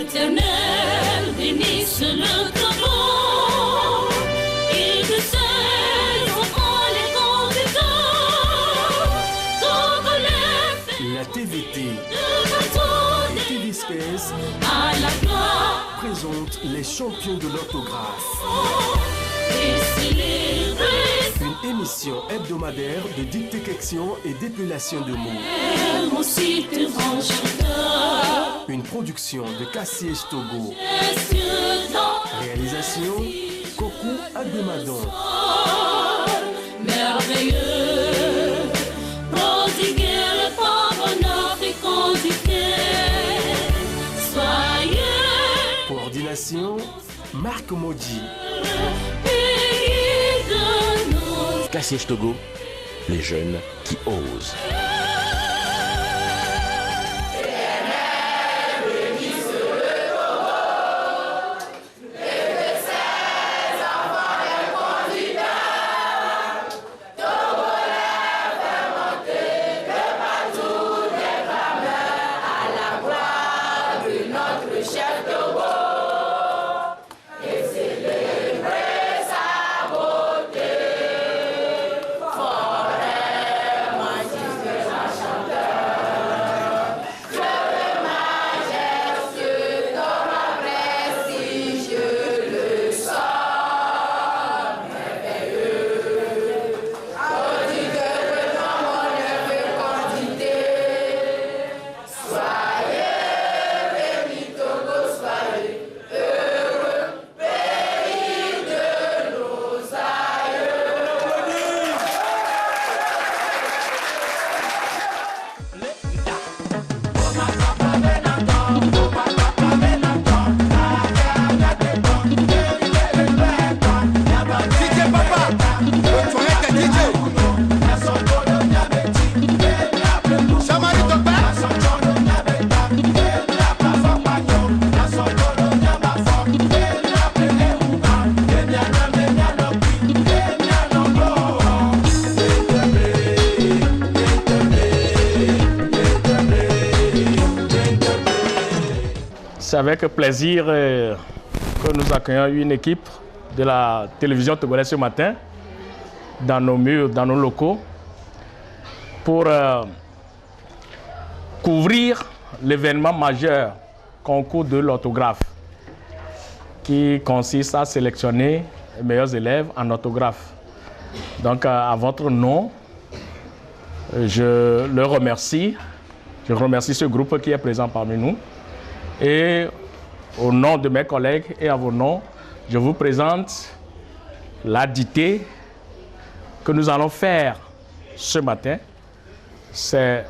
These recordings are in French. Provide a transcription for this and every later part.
l'Éternel bénisse le travail. Il de ses enfants les conduisants. La TVT et TV Space à la gloire présentent les champions de l'orthographe. Une émission hebdomadaire de dictation et d'épellation de mots. Une production de Cassiège Togo. Réalisation Kokou Agbemadon. Merveilleux, prodiguer le pauvre notre condité. Soyez Coordination Marc Maudit. Cassiège Togo, les jeunes qui osent. C'est avec plaisir que nous accueillons une équipe de la télévision togolaise ce matin dans nos murs, dans nos locaux pour couvrir l'événement majeur concours de l'orthographe qui consiste à sélectionner les meilleurs élèves en orthographe. Donc à votre nom, je le remercie. Je remercie ce groupe qui est présent parmi nous. Et au nom de mes collègues et à vos noms, je vous présente la dictée que nous allons faire ce matin. C'est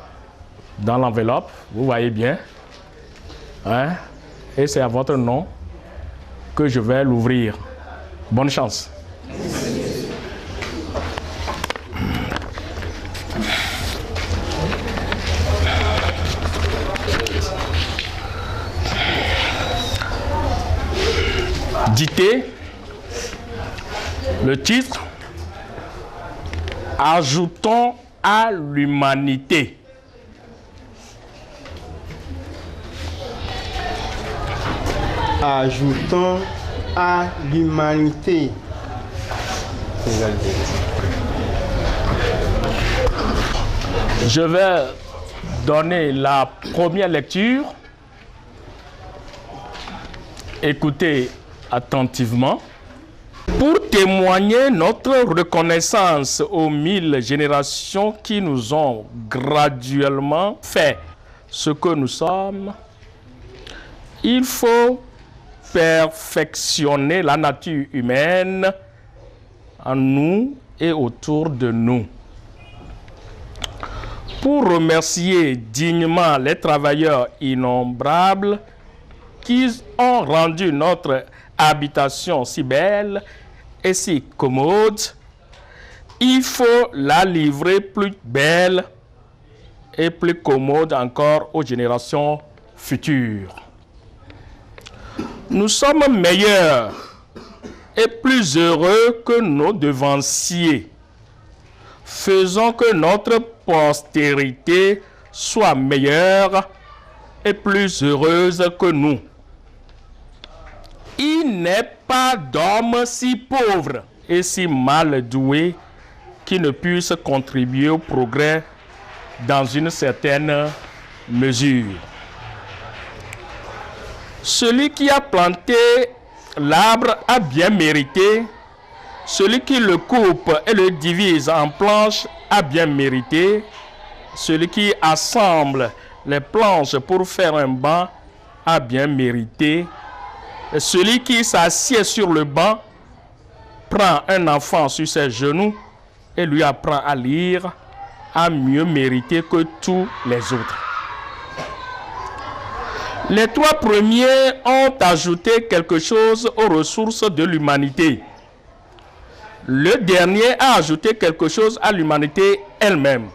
dans l'enveloppe, vous voyez bien. Hein? Et c'est à votre nom que je vais l'ouvrir. Bonne chance. Dictée, le titre, ajoutons à l'humanité. Ajoutons à l'humanité. Je vais donner la première lecture. Écoutez attentivement. Pour témoigner notre reconnaissance aux 1000 générations qui nous ont graduellement fait ce que nous sommes, il faut perfectionner la nature humaine en nous et autour de nous. Pour remercier dignement les travailleurs innombrables qui ont rendu notre habitation si belle et si commode, il faut la livrer plus belle et plus commode encore aux générations futures. Nous sommes meilleurs et plus heureux que nos devanciers. Faisons que notre postérité soit meilleure et plus heureuse que nous. Il n'est pas d'homme si pauvre et si mal doué qui ne puisse contribuer au progrès dans une certaine mesure. Celui qui a planté l'arbre a bien mérité. Celui qui le coupe et le divise en planches a bien mérité. Celui qui assemble les planches pour faire un banc a bien mérité. Et celui qui s'assied sur le banc prend un enfant sur ses genoux et lui apprend à lire a mieux mérité que tous les autres. Les trois premiers ont ajouté quelque chose aux ressources de l'humanité. Le dernier a ajouté quelque chose à l'humanité elle-même.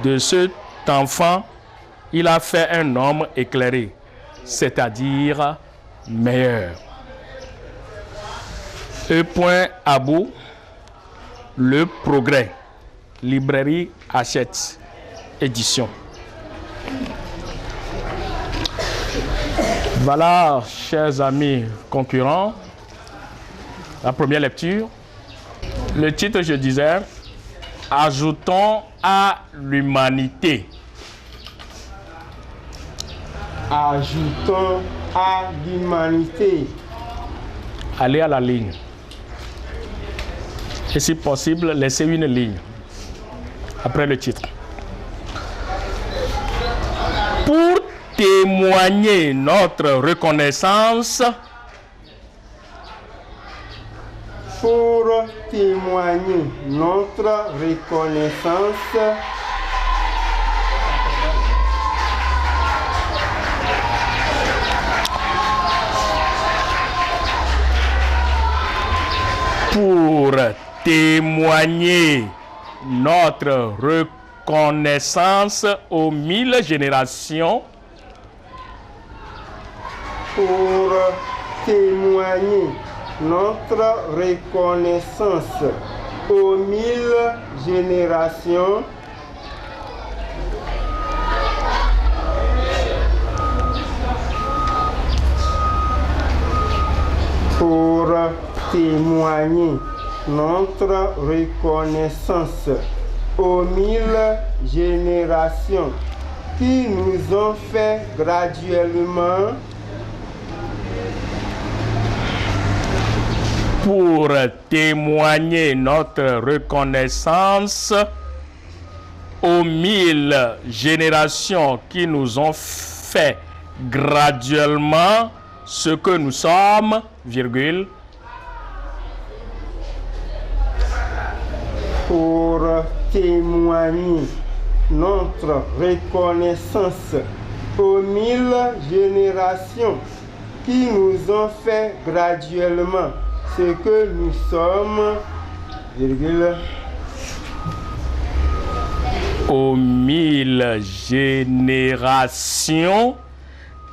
De cet enfant, il a fait un homme éclairé, c'est-à-dire meilleur. E. Abou, Le Progrès, librairie Hachette, édition. Voilà, chers amis concurrents, la première lecture. Le titre, je disais, ajoutons à l'humanité. Ajoutons à l'humanité. Allez à la ligne. Et si possible, laissez une ligne après le titre. Pour témoigner notre reconnaissance, pour témoigner notre reconnaissance, pour témoigner notre reconnaissance aux 1000 générations, pour témoigner notre reconnaissance aux 1000 générations, pour témoigner notre reconnaissance aux 1000 générations qui nous ont fait graduellement, pour témoigner notre reconnaissance aux 1000 générations qui nous ont fait graduellement ce que nous sommes, virgule, pour témoigner notre reconnaissance aux 1000 générations qui nous ont fait graduellement ce que nous sommes, virgule, aux 1000 générations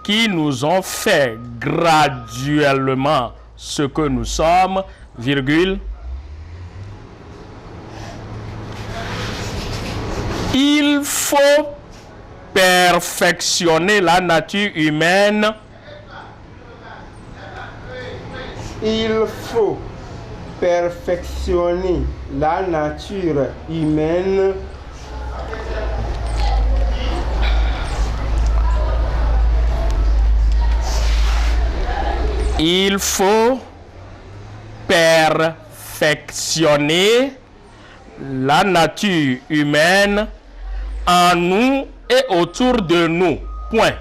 qui nous ont fait graduellement ce que nous sommes, virgule, il faut perfectionner la nature humaine. Il faut perfectionner la nature humaine. Il faut perfectionner la nature humaine en nous et autour de nous. Point.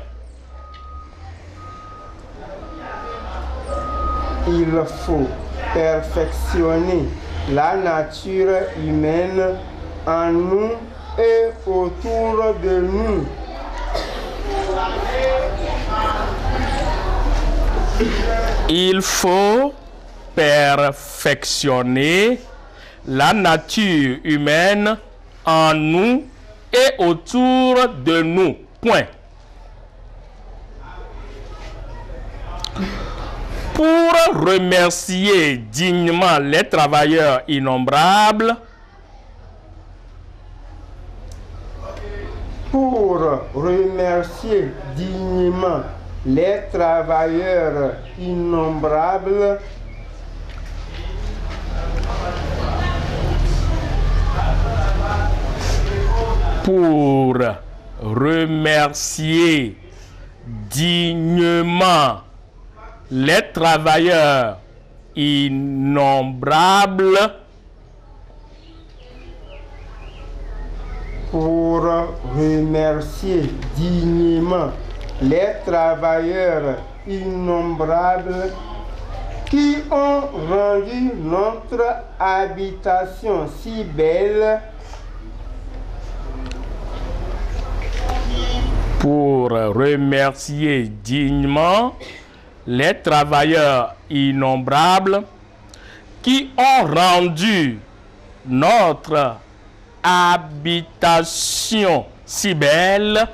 Il faut perfectionner la nature humaine en nous et autour de nous. Il faut perfectionner la nature humaine en nous et autour de nous. Point. Pour remercier dignement les travailleurs innombrables, pour remercier dignement les travailleurs innombrables pour remercier dignement les travailleurs innombrables pour remercier dignement les travailleurs innombrables qui ont rendu notre habitation si belle. Pour remercier dignement les travailleurs innombrables qui ont rendu notre habitation si belle.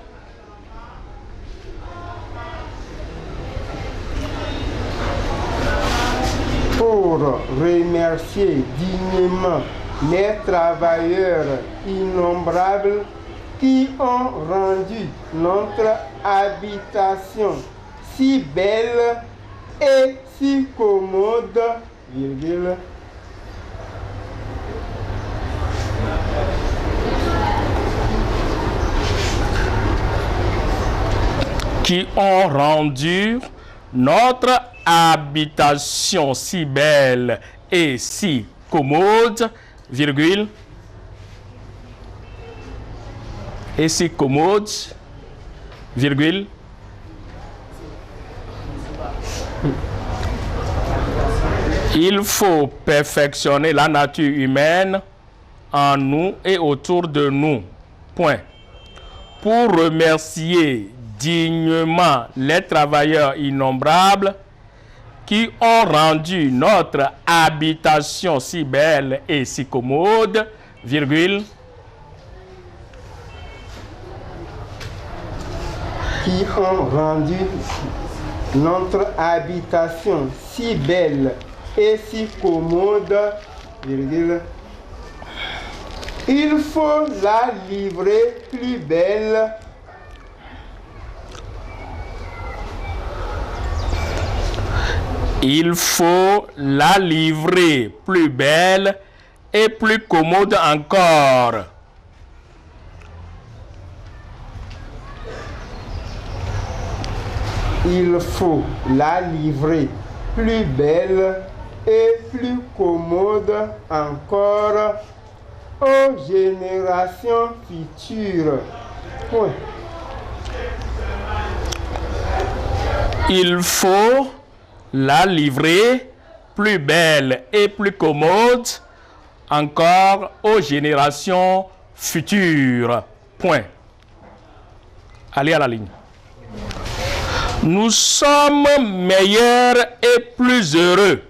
Pour remercier dignement les travailleurs innombrables qui ont rendu notre habitation si belle et si commode, virgule, qui ont rendu notre habitation si belle et si commode, virgule, et si commode, virgule. Il faut perfectionner la nature humaine en nous et autour de nous. Point. Pour remercier dignement les travailleurs innombrables qui ont rendu notre habitation si belle et si commode, virgule, qui ont rendu notre habitation si belle et si commode, virgule, il faut la livrer plus belle. Il faut la livrer plus belle et plus commode encore. Il faut la livrer plus belle et plus commode encore aux générations futures. Point. Il faut la livrer plus belle et plus commode encore aux générations futures. Point. Allez à la ligne. Nous sommes meilleurs et plus heureux.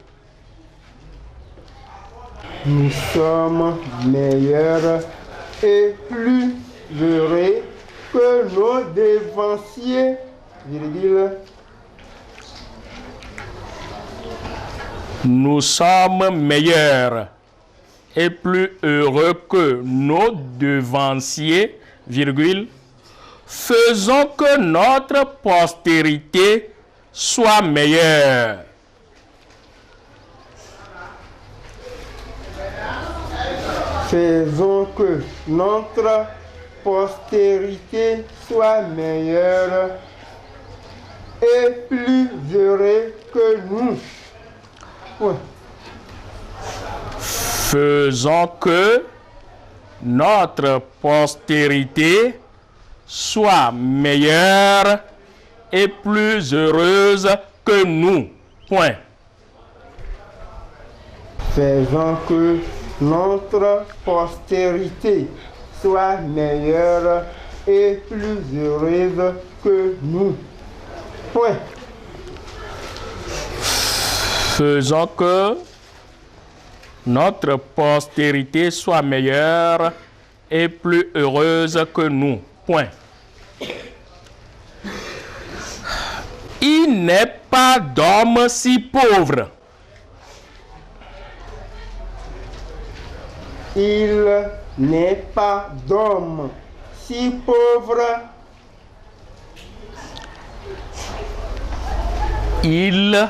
Nous sommes meilleurs et plus heureux que nos dévanciers, virgule. Nous sommes meilleurs et plus heureux que nos devanciers, virgule. Faisons que notre postérité soit meilleure. Faisons que notre postérité soit meilleure et plus heureuse que nous. Ouais. Faisons que notre postérité soit meilleure et plus heureuse que nous. Point. Faisons que notre postérité soit meilleure et plus heureuse que nous. Point. Faisons que notre postérité soit meilleure et plus heureuse que nous. Point. Il n'est pas d'homme si pauvre. Il n'est pas d'homme si pauvre Il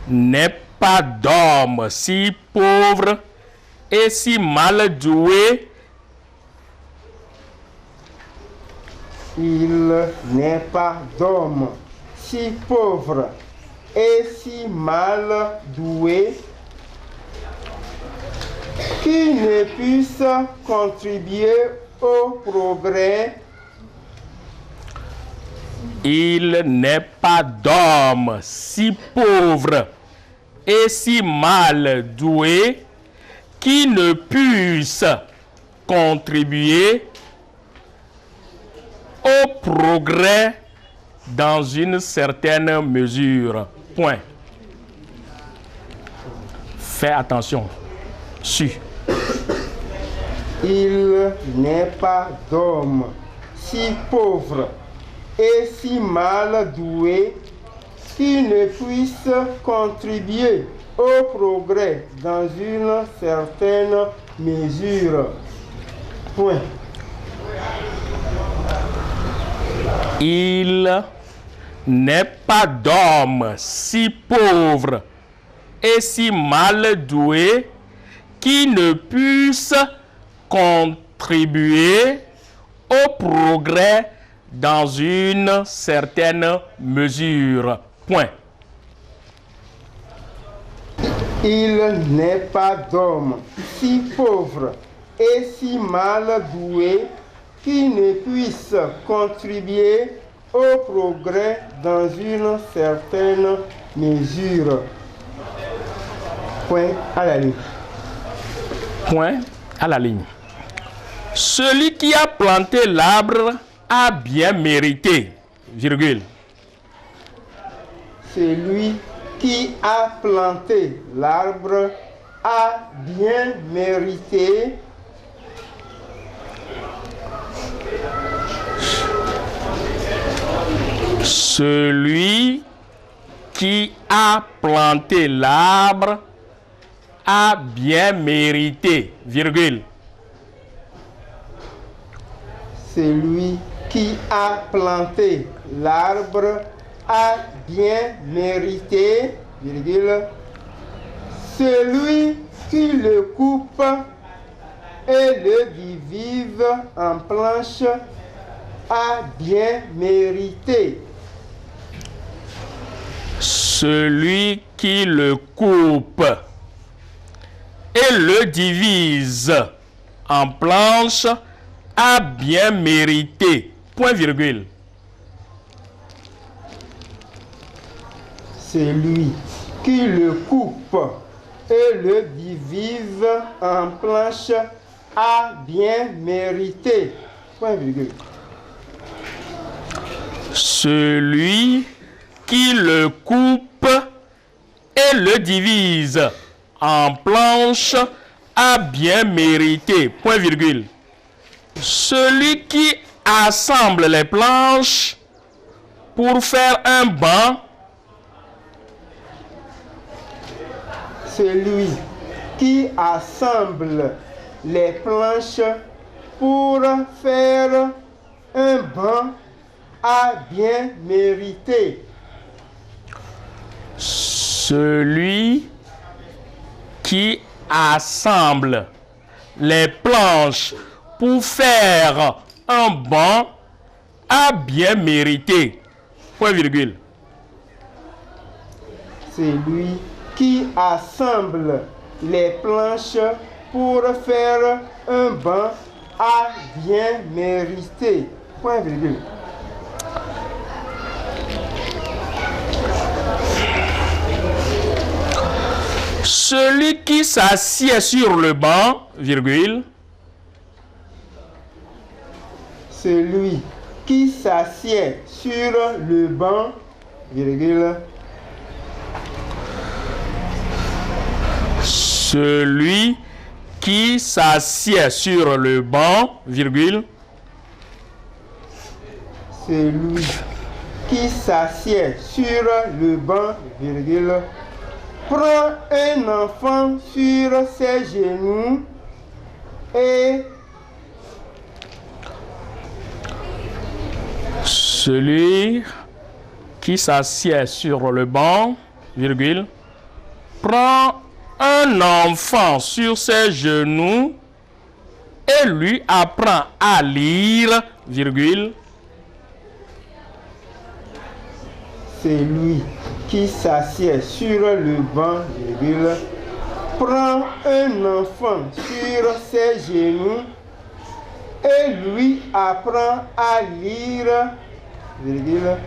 n'est pas d'homme si pauvre et si mal doué. Il n'est pas d'homme si pauvre et si mal doué qui ne puisse contribuer au progrès. Il n'est pas d'homme si pauvre et si mal doué qui ne puisse contribuer au progrès dans une certaine mesure. Point. Fais attention. Su. Il n'est pas d'homme si pauvre et si mal doué qui ne puisse contribuer au progrès dans une certaine mesure. Point. Il n'est pas d'homme si pauvre et si mal doué qui ne puisse contribuer au progrès dans une certaine mesure. Point. Il n'est pas d'homme si pauvre et si mal doué qui ne puisse contribuer au progrès dans une certaine mesure. Point à la ligne. Point à la ligne. Celui qui a planté l'arbre a bien mérité, virgule. Celui qui a planté l'arbre a bien mérité. Celui qui a planté l'arbre a bien mérité, virgule. Celui qui a planté l'arbre a bien mérité, virgule. Celui qui le coupe et le divise en planches a bien mérité. Celui qui le coupe et le divise en planches a bien mérité. Point virgule. Celui qui le coupe et le divise en planches a bien mérité. Point virgule. Celui qui le coupe et le divise en planches a bien mérité. Point virgule. Celui qui assemble les planches pour faire un banc. Celui qui assemble les planches pour faire un banc a bien mérité. Celui qui assemble les planches pour faire un banc a bien mérité. Point virgule. Celui qui assemble les planches pour faire un banc a bien mérité. Point virgule. Celui qui s'assied sur le banc, virgule. Celui qui s'assied sur le banc, virgule. Celui qui s'assied sur le banc, virgule. Celui qui s'assied sur le banc, virgule, prend un enfant sur ses genoux et Celui qui s'assied sur le banc, virgule, prend un enfant sur ses genoux et lui apprend à lire, virgule. Celui qui s'assied sur le banc, virgule, prend un enfant sur ses genoux et lui apprend à lire, virgule.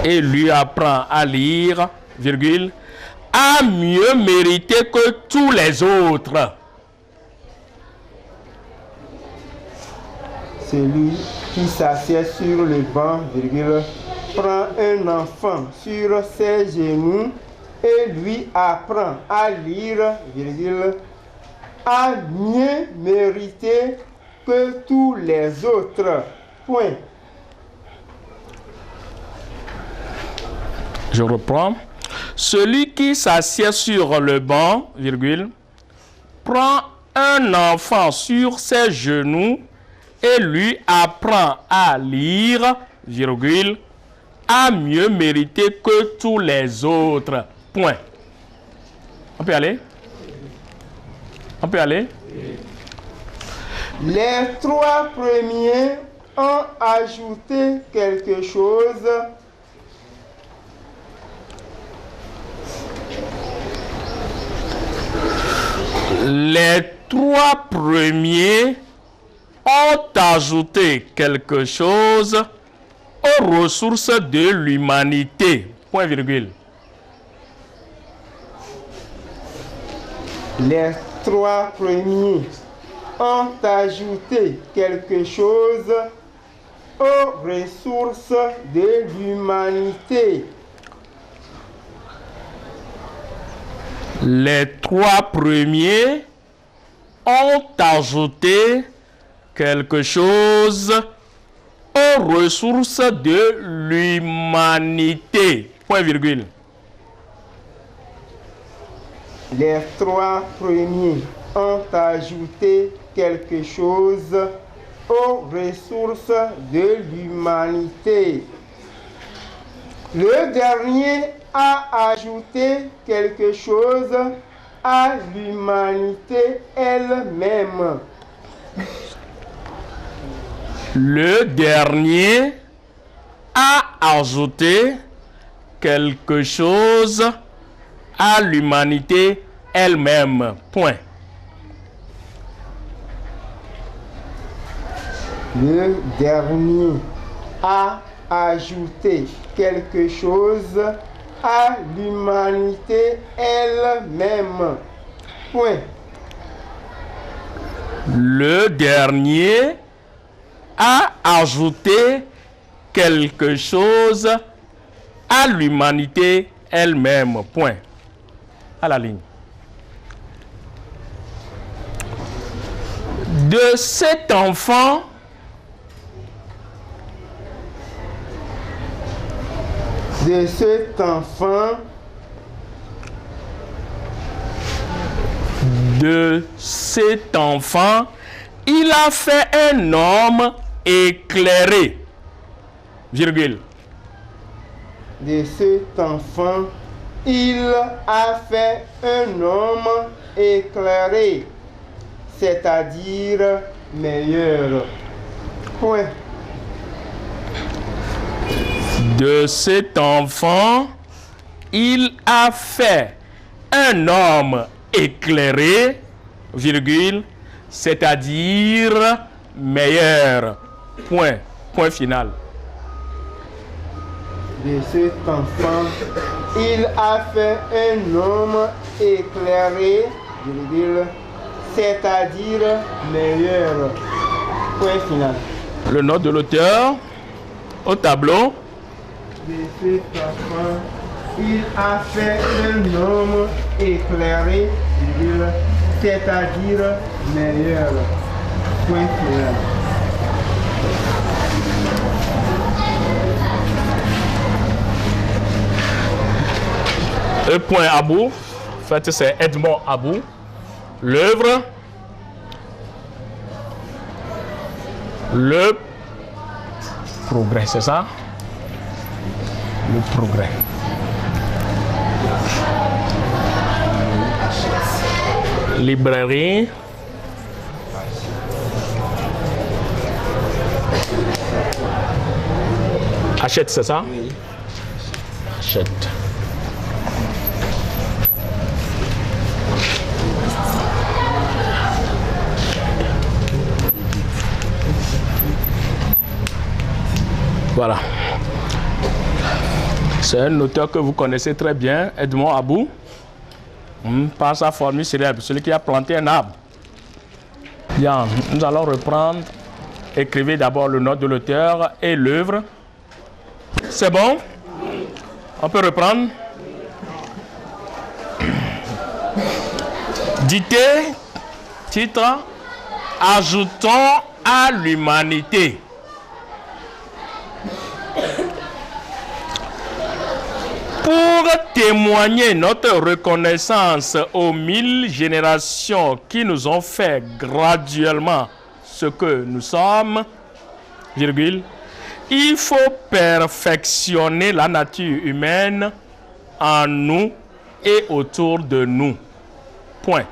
Et lui apprend à lire, virgule, à mieux mériter que tous les autres. Celui qui s'assied sur le banc, virgule, prend un enfant sur ses genoux et lui apprend à lire, virgule, à mieux mériter que tous les autres. Point. Je reprends. Celui qui s'assied sur le banc, virgule, prend un enfant sur ses genoux et lui apprend à lire, virgule, à mieux mériter que tous les autres. Point. On peut aller? On peut aller? Les trois premiers ont ajouté quelque chose. Les trois premiers ont ajouté quelque chose aux ressources de l'humanité. Point virgule. Les trois premiers ont ajouté quelque chose aux ressources de l'humanité. Les trois premiers ont ajouté quelque chose aux ressources de l'humanité. Point virgule. Les trois premiers ont ajouté quelque chose aux ressources de l'humanité. Le dernier a ajouté quelque chose à l'humanité elle-même. Le dernier a ajouté quelque chose à l'humanité elle-même. Point. Le dernier a ajouté quelque chose à l'humanité elle-même. Point. Le dernier a ajouté quelque chose à l'humanité elle-même. Point. À la ligne. De cet enfant, il a fait un homme éclairé, virgule. De cet enfant, il a fait un homme éclairé, c'est-à-dire meilleur. Point. De cet enfant, il a fait un homme éclairé, virgule, c'est-à-dire meilleur. Point. Point final. De cet enfant, il a fait un homme éclairé, virgule, c'est-à-dire meilleur. Point final. Le nom de l'auteur au tableau. De cet enfant, il a fait un homme éclairé, virgule, c'est-à-dire meilleur. Point final. E. Abou, en fait c'est Edmond Abou. L'œuvre Le progrès, c'est ça? Le progrès. Librairie. Achète, c'est ça? Oui. Achète. Voilà. C'est un auteur que vous connaissez très bien, Edmond Abou, par sa formule célèbre, celui qui a planté un arbre. Bien, nous allons reprendre. Écrivez d'abord le nom de l'auteur et l'œuvre. C'est bon? On peut reprendre. Dictée, titre, ajoutons à l'humanité. Pour témoigner notre reconnaissance aux 1000 générations qui nous ont fait graduellement ce que nous sommes, virgule, il faut perfectionner la nature humaine en nous et autour de nous. Point.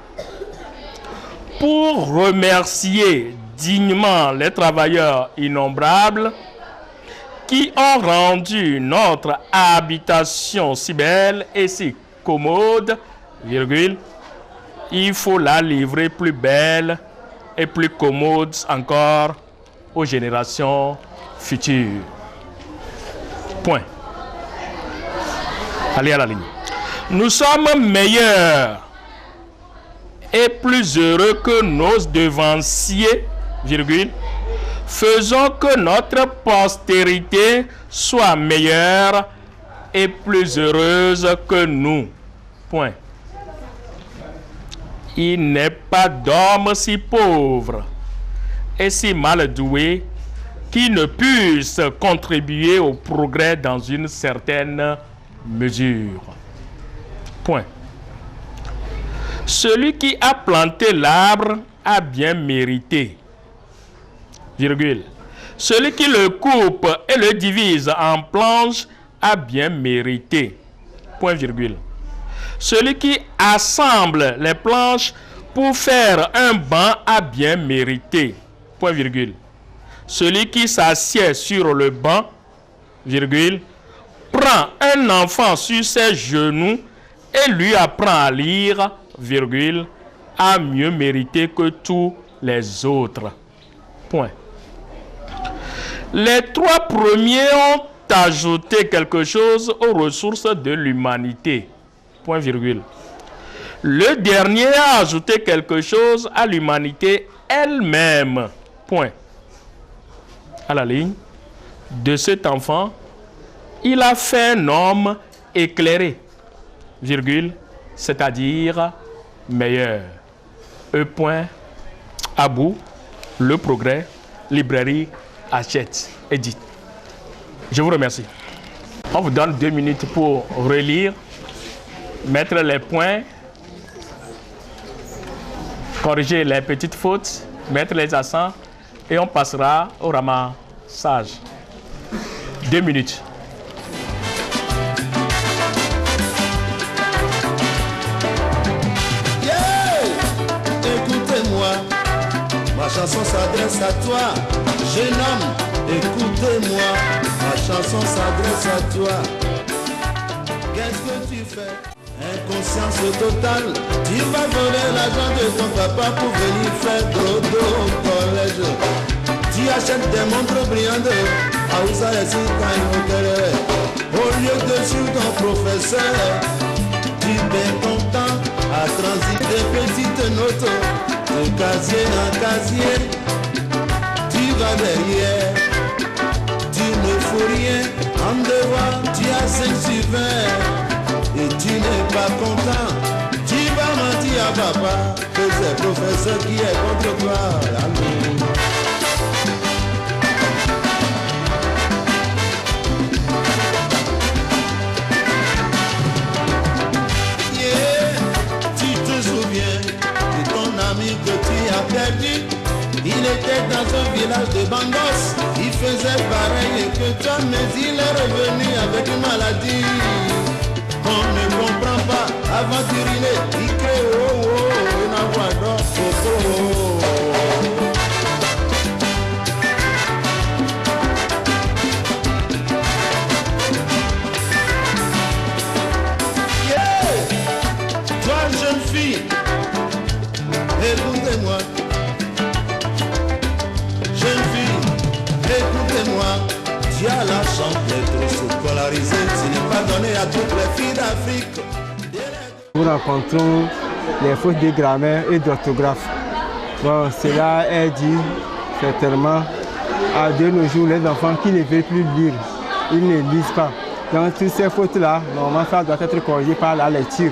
Pour remercier dignement les travailleurs innombrables qui ont rendu notre habitation si belle et si commode, virgule, il faut la livrer plus belle et plus commode encore aux générations futures. Point. Allez à la ligne. Nous sommes meilleurs et plus heureux que nos devanciers, virgule, faisons que notre postérité soit meilleure et plus heureuse que nous. Point. Il n'est pas d'homme si pauvre et si mal doué qui ne puisse contribuer au progrès dans une certaine mesure. Point. Celui qui a planté l'arbre a bien mérité. Virgule. Celui qui le coupe et le divise en planches a bien mérité. Point virgule. Celui qui assemble les planches pour faire un banc a bien mérité. Point virgule. Celui qui s'assied sur le banc, virgule, prend un enfant sur ses genoux et lui apprend à lire, virgule, a mieux mérité que tous les autres. Point. Les trois premiers ont ajouté quelque chose aux ressources de l'humanité. Point virgule. Le dernier a ajouté quelque chose à l'humanité elle-même. Point. À la ligne. De cet enfant, il a fait un homme éclairé. Virgule. C'est-à-dire meilleur. E. Abou. Le progrès. Librairie. Achète, édite. Je vous remercie. On vous donne 2 minutes pour relire, mettre les points, corriger les petites fautes, mettre les accents et on passera au ramassage. 2 minutes. Écoutez-moi, ma chanson s'adresse à toi. Jeune homme, écoutez-moi, ma chanson s'adresse à toi. Qu'est-ce que tu fais? Inconscience totale, tu vas voler l'argent de ton papa pour venir faire dodo au collège. Tu achètes des montres brillantes, à Ouza et au lieu de suivre ton professeur, tu perds ton temps à transiter des petites notes, de casier en casier. Tu vas derrière, tu ne fous rien, en devoir tu as 5 sur 20 et tu n'es pas content. Tu vas mentir à papa que c'est le professeur qui est contre toi. Yeah, tu te souviens de ton ami que tu as perdu. Il était dans un village de Bangos, il faisait pareil que toi, mais il est revenu avec une maladie. On ne comprend pas, avant d'uriner, il crée oh oh, une voix d'or, oh oh. Jeune fille, écoutez-moi. Jeune fille, écoutez-moi. Tu as la chance d'être scolarisée. Ce n'est pas donné à toutes les filles d'Afrique. Nous rencontrons les fautes de grammaire et d'orthographe. Bon, cela est dû certainement à de nos jours les enfants qui ne veulent plus lire. Ils ne lisent pas. Donc toutes ces fautes-là, normalement, ça doit être corrigé par la lecture.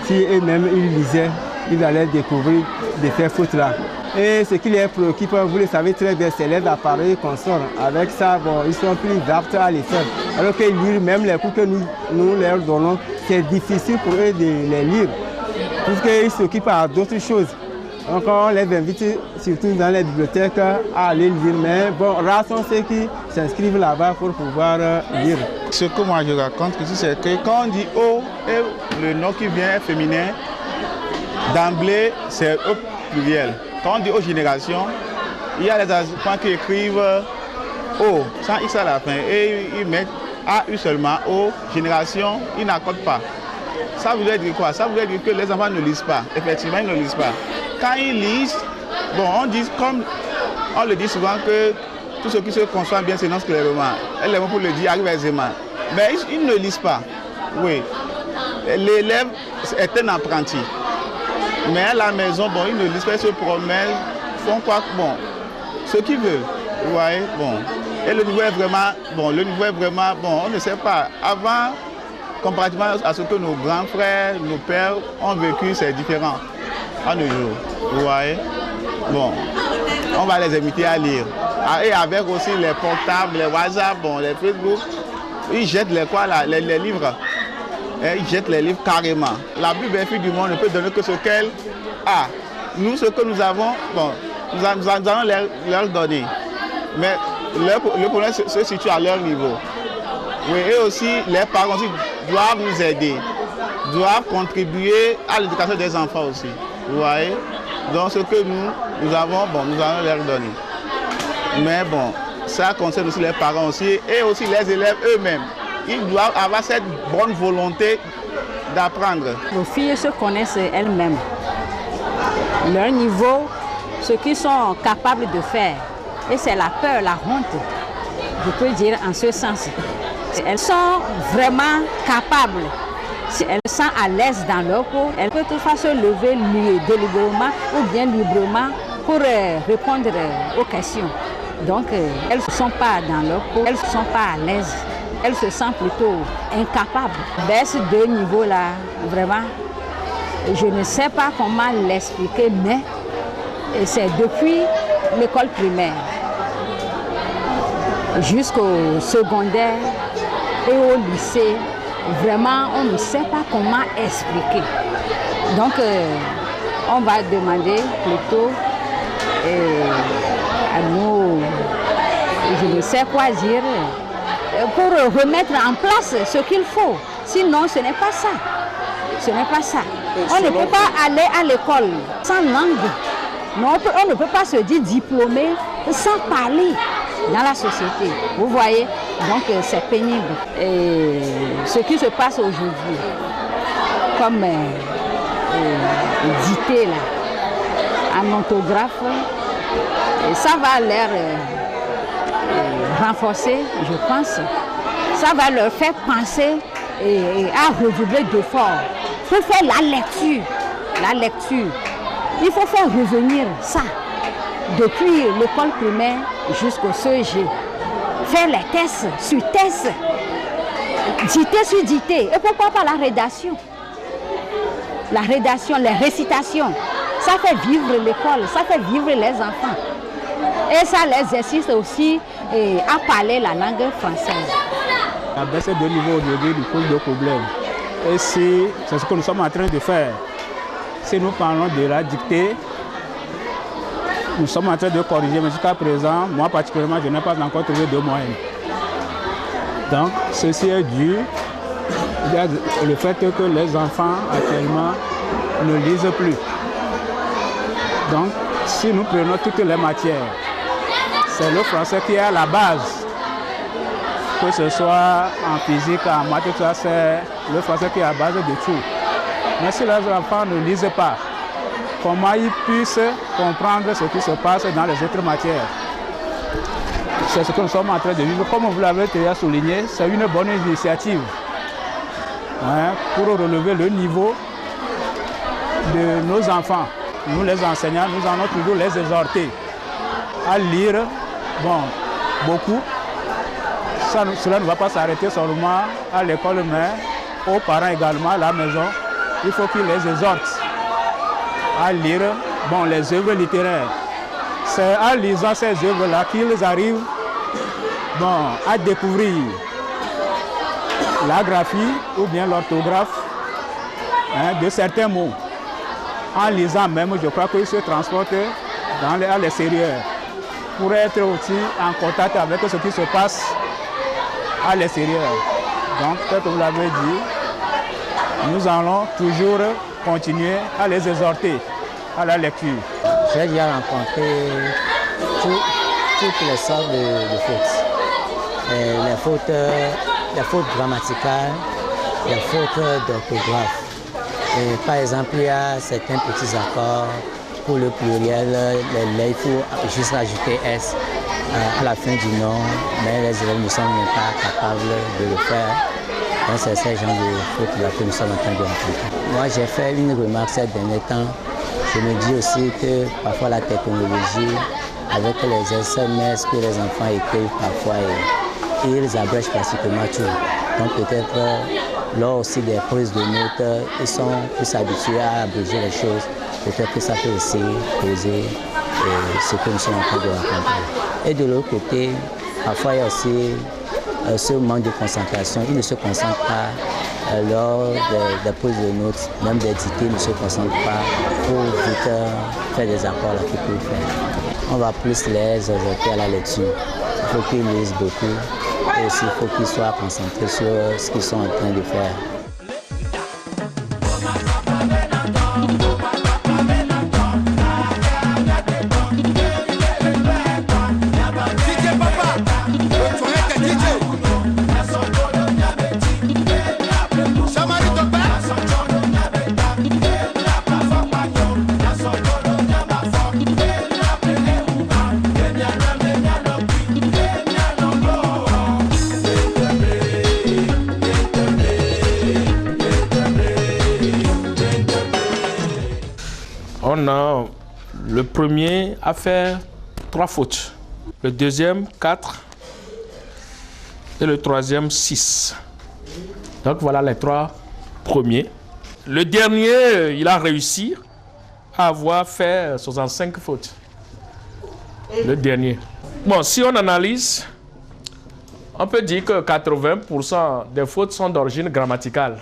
Si eux-mêmes ils lisaient, ils allaient découvrir de ces fautes-là. Et ce qui les préoccupe, vous le savez très bien, c'est les appareils qu'on sort. Avec ça, bon, ils sont plus aptes à les faire. Alors que lire, même les cours que nous leur donnons, c'est difficile pour eux de les lire. Puisqu'ils s'occupent à d'autres choses. Donc on les invite, surtout dans les bibliothèques, à aller lire. Mais bon, rares sont ceux qui s'inscrivent là-bas pour pouvoir lire. Ce que moi je raconte, c'est que quand on dit O, et le nom qui vient est féminin, d'emblée c'est O pluriel. Quand on dit O génération, il y a les enfants qui écrivent O sans X à la fin et ils mettent AU seulement, O génération, ils n'accordent pas. Ça voudrait dire quoi? Ça voudrait dire que les enfants ne lisent pas. Effectivement, ils ne lisent pas. Quand ils lisent, bon, on dit comme on le dit souvent que tout ce qui se conçoit bien s'énonce clairement. Et les mots pour le dire arrivent aisément. Mais ils ne lisent pas. Oui. L'élève est un apprenti. Mais à la maison, bon, ils ne lisent pas, ils se promènent, font quoi? Bon, ce qu'ils veulent. Vous voyez? Bon. Et le niveau est vraiment, bon, on ne sait pas. Avant, comparativement à ce que nos grands frères, nos pères ont vécu, c'est différent. En nos jours. Vous voyez? Bon, on va les inviter à lire. Et avec aussi les portables, les WhatsApp, bon, les Facebook, ils jettent les livres. Et ils jettent les livres carrément. La plus belle fille du monde ne peut donner que ce qu'elle a. Nous, ce que nous avons, bon, nous allons leur donner. Mais le problème se situe à leur niveau. Oui, et aussi, les parents aussi doivent nous aider, doivent contribuer à l'éducation des enfants aussi. Vous voyez? Donc ce que nous avons, bon, nous allons leur donner. Mais bon, ça concerne aussi les parents aussi et aussi les élèves eux-mêmes. Ils doivent avoir cette bonne volonté d'apprendre. Nos filles se connaissent elles-mêmes. Leur niveau, ce qu'ils sont capables de faire. Et c'est la peur, la honte, je peux dire en ce sens. Elles sont vraiment capables. Si elles sont à l'aise dans leur peau, elles peuvent toutefois se lever délibérément ou bien librement pour répondre aux questions. Donc elles ne sont pas dans leur peau, elles ne sont pas à l'aise, elles se sentent plutôt incapables. Baisse de niveau là, vraiment, je ne sais pas comment l'expliquer, mais c'est depuis l'école primaire jusqu'au secondaire et au lycée. Vraiment, on ne sait pas comment expliquer. Donc, on va demander plutôt à nous, je ne sais quoi dire, pour remettre en place ce qu'il faut. Sinon, ce n'est pas ça. Ce n'est pas ça. On ne peut pas aller à l'école sans langue. Non, on ne peut pas se dire diplômé sans parler dans la société. Vous voyez? Donc c'est pénible. Et ce qui se passe aujourd'hui, comme dicté là, en orthographe, ça va leur renforcer, je pense. Ça va leur faire penser à redoubler d'efforts. Il faut faire la lecture. La lecture. Il faut faire revenir ça depuis l'école primaire jusqu'au CEG. Faire les tests sur tests, dictée sur dictée. Et pourquoi pas la rédaction? La rédaction, les récitations. Ça fait vivre l'école, ça fait vivre les enfants. Et ça les assiste aussi à parler la langue française. La baisse de niveau aujourd'hui pose deux problèmes. Et c'est ce que nous sommes en train de faire. Si nous parlons de la dictée, nous sommes en train de corriger, mais jusqu'à présent, moi particulièrement, je n'ai pas encore trouvé de moyenne. Donc, ceci est dû au fait que les enfants actuellement ne lisent plus. Donc, si nous prenons toutes les matières, c'est le français qui est à la base. Que ce soit en physique, en maths, tout ça, c'est le français qui est à la base de tout. Mais si les enfants ne lisent pas, comment ils puissent comprendre ce qui se passe dans les autres matières? C'est ce que nous sommes en train de vivre. Comme vous l'avez déjà souligné, c'est une bonne initiative pour relever le niveau de nos enfants. Nous, les enseignants, nous allons toujours les exhorter à lire beaucoup. Cela ne va pas s'arrêter seulement à l'école, mais aux parents également à la maison. Il faut qu'ils les exhortent à lire les œuvres littéraires. C'est en lisant ces œuvres-là qu'ils arrivent à découvrir la graphie ou bien l'orthographe de certains mots. En lisant même, je crois qu'ils se transportent à l'extérieur pour être aussi en contact avec ce qui se passe à l'extérieur. Donc, comme vous l'avez dit, nous allons toujours continuer à les exhorter à la lecture. J'ai déjà rencontré toutes les sortes de fautes. Les fautes grammaticales, les fautes d'orthographe. Par exemple, il y a certains petits accords pour le pluriel, il faut juste rajouter S à la fin du nom, mais les élèves ne sont même pas capables de le faire. Donc c'est ce genre de fautes-là que nous sommes en train de rencontrer. Moi j'ai fait une remarque ces derniers temps. Je me dis aussi que parfois la technologie, avec les SMS que les enfants écrivent parfois, ils abrègent pratiquement tout. Donc peut-être lors aussi des prises de notes, ils sont plus habitués à abréger les choses. Peut-être que ça peut aussi poser ce que nous sommes en train de rencontrer. Et de l'autre côté, parfois il y a aussi ce manque de concentration. Ils ne se concentrent pas lors des prises de notes, même des dictées, ils ne se concentrent pas pour vite faire des accords là qu'ils peuvent faire. On va plus les exhorter à la lecture. Il faut qu'ils lisent beaucoup et aussi il faut qu'ils soient concentrés sur ce qu'ils sont en train de faire. Le premier a fait 3 fautes, le deuxième 4 et le troisième 6. Donc voilà les 3 premiers. Le dernier, il a réussi à avoir fait 65 fautes. Le dernier. Bon, si on analyse, on peut dire que 80% des fautes sont d'origine grammaticale.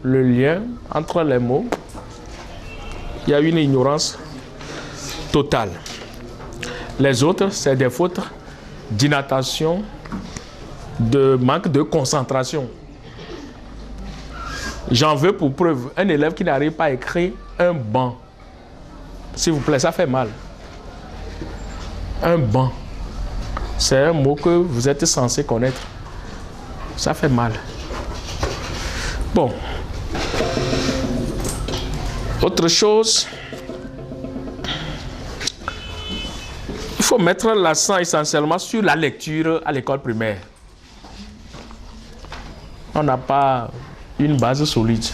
Le lien entre les mots, il y a une ignorance totale. Les autres, c'est des fautes d'inattention, de manque de concentration. J'en veux pour preuve un élève qui n'arrive pas à écrire un banc. S'il vous plaît, ça fait mal. Un banc, c'est un mot que vous êtes censé connaître. Ça fait mal. Bon. Autre chose, il faut mettre l'accent essentiellement sur la lecture à l'école primaire. On n'a pas une base solide.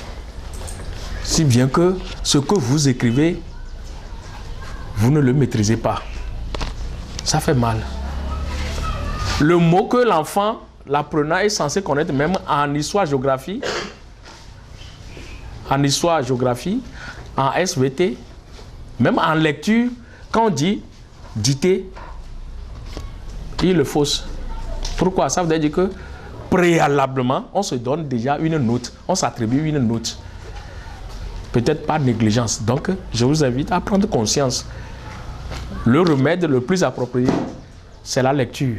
Si bien que ce que vous écrivez, vous ne le maîtrisez pas. Ça fait mal. Le mot que l'enfant, l'apprenant, est censé connaître même en histoire-géographie, en SVT, même en lecture, quand on dit dicter, il le fausse. Pourquoi? Ça veut dire que préalablement, on se donne déjà une note, on s'attribue une note. Peut-être par négligence. Donc, je vous invite à prendre conscience le remède le plus approprié, c'est la lecture.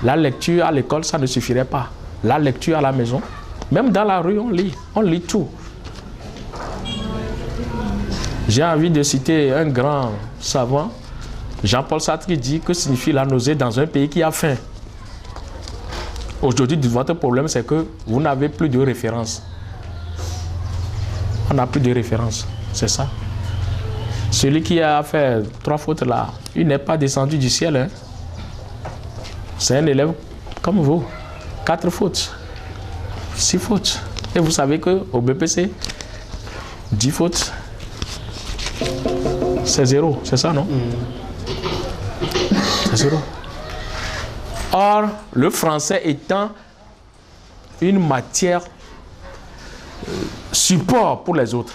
La lecture à l'école, ça ne suffirait pas. La lecture à la maison, même dans la rue, on lit tout. J'ai envie de citer un grand savant, Jean-Paul Sartre, qui dit que signifie la nausée dans un pays qui a faim. Aujourd'hui, votre problème, c'est que vous n'avez plus de référence. On n'a plus de référence, c'est ça. Celui qui a fait 3 fautes là, il n'est pas descendu du ciel. Hein. C'est un élève comme vous. 4 fautes, 6 fautes. Et vous savez qu'au BPC, 10 fautes, c'est 0. C'est ça, non? C'est 0. Or, le français étant une matière support pour les autres.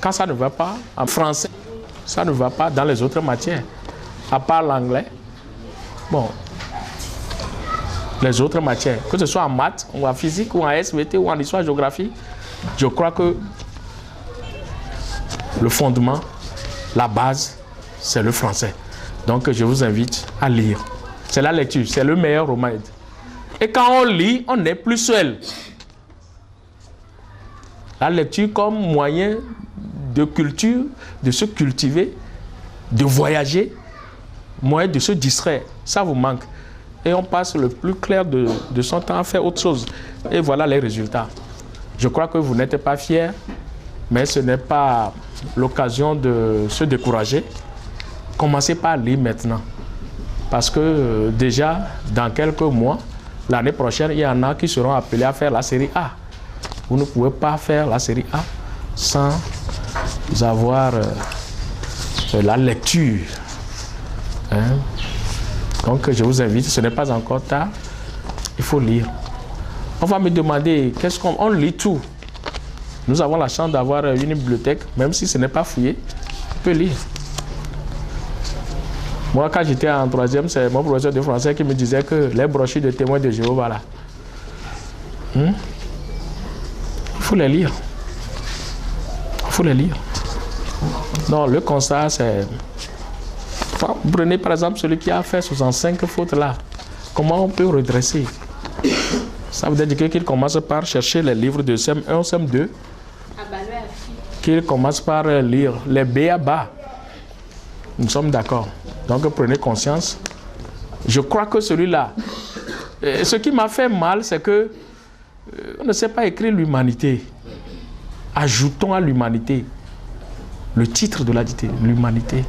Quand ça ne va pas en français, ça ne va pas dans les autres matières. À part l'anglais, bon, les autres matières, que ce soit en maths, ou en physique, ou en SVT, ou en histoire-géographie, je crois que le fondement, la base, c'est le français. Donc, je vous invite à lire. C'est la lecture, c'est le meilleur remède. Et quand on lit, on n'est plus seul. La lecture comme moyen de culture, de se cultiver, de voyager, moyen de se distraire. Ça vous manque. Et on passe le plus clair de son temps à faire autre chose. Et voilà les résultats. Je crois que vous n'êtes pas fiers, mais ce n'est pas l'occasion de se décourager. Commencez par lire maintenant. Parce que déjà, dans quelques mois, l'année prochaine, il y en a qui seront appelés à faire la série A. Vous ne pouvez pas faire la série A sans avoir la lecture. Hein? Donc, je vous invite, ce n'est pas encore tard, il faut lire. On va me demander, qu'est-ce qu'on lit tout. Nous avons la chance d'avoir une bibliothèque, même si ce n'est pas fouillé, on peut lire. Moi, quand j'étais en 3e, c'est mon professeur de français qui me disait que les brochures de témoins de Jéhovah, là, il faut les lire. Il faut les lire. Non, le constat, c'est... Prenez par exemple celui qui a fait 65 fautes là. Comment on peut redresser? Ça veut dire qu'il commence par chercher les livres de SEM1, SEM2. Qu'il commence par lire les B.A.B.A. Nous sommes d'accord. Donc prenez conscience. Je crois que celui-là, ce qui m'a fait mal, c'est que on ne sait pas écrire l'humanité. Ajoutons à l'humanité le titre de la dictée, l'humanité.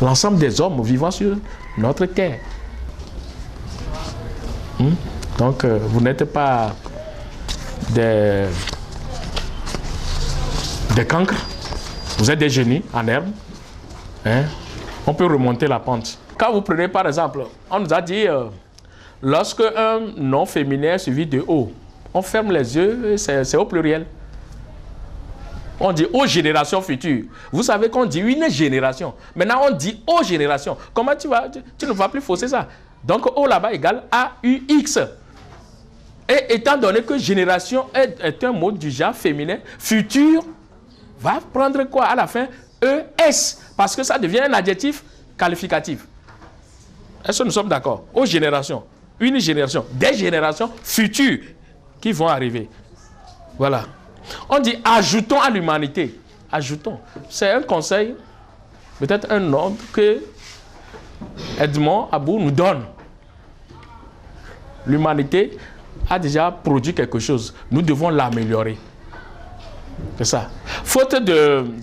L'ensemble des hommes vivant sur notre terre. Donc, vous n'êtes pas des cancres, vous êtes des génies en herbe. Hein? On peut remonter la pente. Quand vous prenez par exemple, on nous a dit, lorsque un nom féminin est suivi de O, on ferme les yeux, c'est au pluriel. On dit aux générations futures. Vous savez qu'on dit une génération. Maintenant, on dit aux générations. Comment tu ne vas plus fausser ça? Donc, O là-bas égale AUX. Et étant donné que génération est un mot du genre féminin, futur va prendre quoi à la fin? ES. Parce que ça devient un adjectif qualificatif. Est-ce que nous sommes d'accord? Aux générations. Une génération. Des générations futures qui vont arriver. Voilà. On dit ajoutons à l'humanité. Ajoutons. C'est un conseil, peut-être un ordre que Edmond Abou nous donne. L'humanité a déjà produit quelque chose. Nous devons l'améliorer. C'est ça. Faute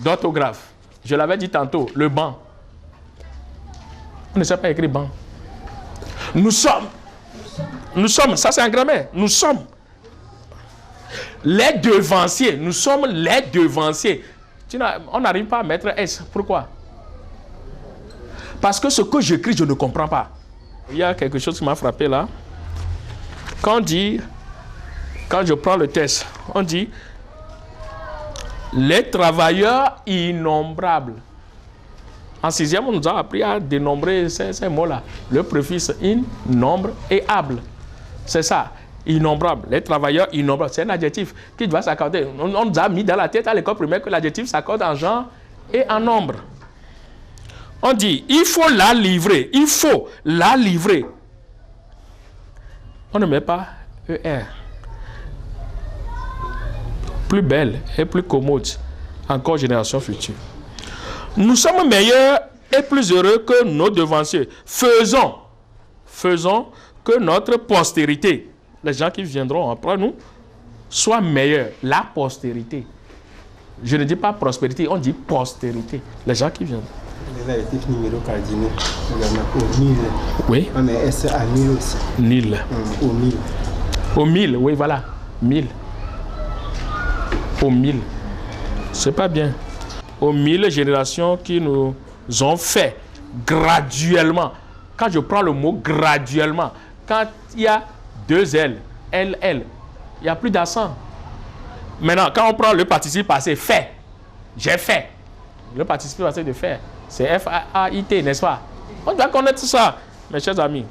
d'orthographe. Je l'avais dit tantôt, le banc. On ne sait pas écrire banc. Nous sommes, ça c'est en grammaire, nous sommes les devanciers, nous sommes les devanciers. On n'arrive pas à mettre S. Pourquoi? Parce que ce que j'écris, je ne comprends pas. Il y a quelque chose qui m'a frappé là. Quand je prends le test, on dit les travailleurs innombrables. En 6e, on nous a appris à dénombrer ces mots-là. Le préfixe in, nombre et able. C'est ça. Innombrable. Les travailleurs innombrables. C'est un adjectif qui doit s'accorder. On nous a mis dans la tête à l'école primaire que l'adjectif s'accorde en genre et en nombre. On dit, il faut la livrer. Il faut la livrer. On ne met pas ER. Plus belle et plus commode. Encore génération future. Nous sommes meilleurs et plus heureux que nos devanciers. Faisons que notre postérité, les gens qui viendront après nous, soient meilleurs. La postérité. Je ne dis pas prospérité, on dit postérité. Les gens qui viennent. Les adjectifs numéro cardinaux, il y en a au 1000. Oui. Mais est-ce à 1000 aussi? 1000. Au 1000. Au 1000, oui, voilà. 1000. Au 1000. C'est pas bien. Aux 1000 générations qui nous ont fait graduellement. Quand je prends le mot graduellement, quand il y a 2 L, L, il n'y a plus d'accent. Maintenant, quand on prend le participe passé, fait, j'ai fait. Le participe passé de faire, c'est F-A-I-T, n'est-ce pas? On doit connaître ça, mes chers amis.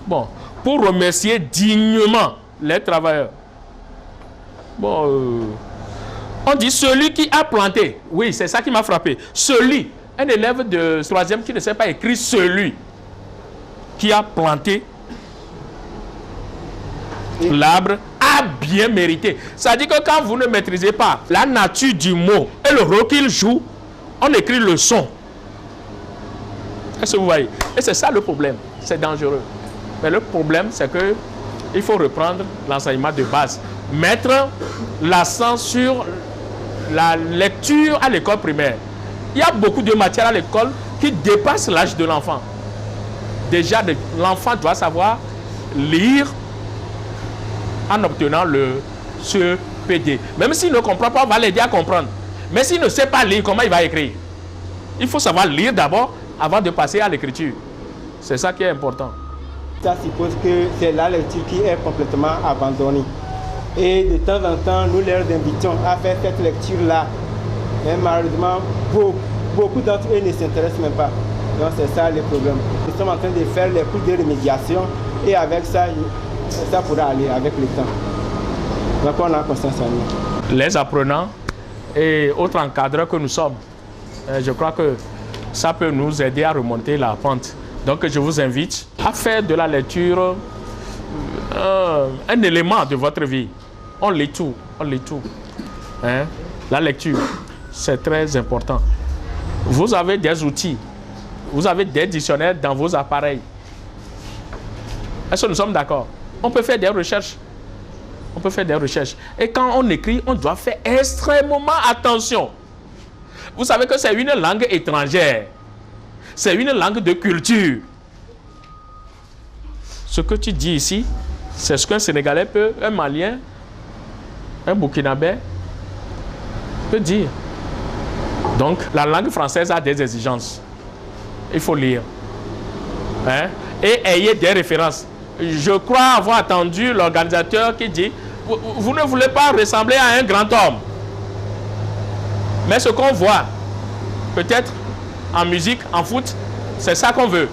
Bon, pour remercier dignement les travailleurs. Bon, on dit celui qui a planté. Oui, c'est ça qui m'a frappé. Celui, un élève de 3e qui ne sait pas écrire celui qui a planté l'arbre a bien mérité. Ça dit que quand vous ne maîtrisez pas la nature du mot et le rôle qu'il joue, on écrit le son. Est-ce que vous voyez? Et c'est ça le problème. C'est dangereux. Mais le problème, c'est que il faut reprendre l'enseignement de base. Mettre l'accent sur la lecture à l'école primaire. Il y a beaucoup de matières à l'école qui dépassent l'âge de l'enfant. Déjà, l'enfant doit savoir lire en obtenant le CPD. Même s'il ne comprend pas, on va l'aider à comprendre. Mais s'il ne sait pas lire, comment il va écrire? Il faut savoir lire d'abord avant de passer à l'écriture. C'est ça qui est important. Ça suppose que c'est la lecture qui est complètement abandonnée. Et de temps en temps, nous leur invitons à faire cette lecture-là. Mais malheureusement, beaucoup d'entre eux ne s'intéressent même pas. Donc c'est ça le problème. Nous sommes en train de faire les cours de remédiation et avec ça, ça pourra aller avec le temps. Donc on a conscience à nous. Les apprenants et autres encadreurs que nous sommes, je crois que ça peut nous aider à remonter la pente. Donc je vous invite à faire de la lecture un élément de votre vie. On lit tout, on lit tout. Hein? La lecture, c'est très important. Vous avez des outils, vous avez des dictionnaires dans vos appareils. Est-ce que nous sommes d'accord? On peut faire des recherches. On peut faire des recherches. Et quand on écrit, on doit faire extrêmement attention. Vous savez que c'est une langue étrangère. C'est une langue de culture. Ce que tu dis ici, c'est ce qu'un Sénégalais peut, un Malien, un Burkinabé peut dire. Donc, la langue française a des exigences. Il faut lire. Hein? Et ayez des références. Je crois avoir entendu l'organisateur qui dit « Vous ne voulez pas ressembler à un grand homme. » Mais ce qu'on voit, peut-être en musique, en foot, c'est ça qu'on veut.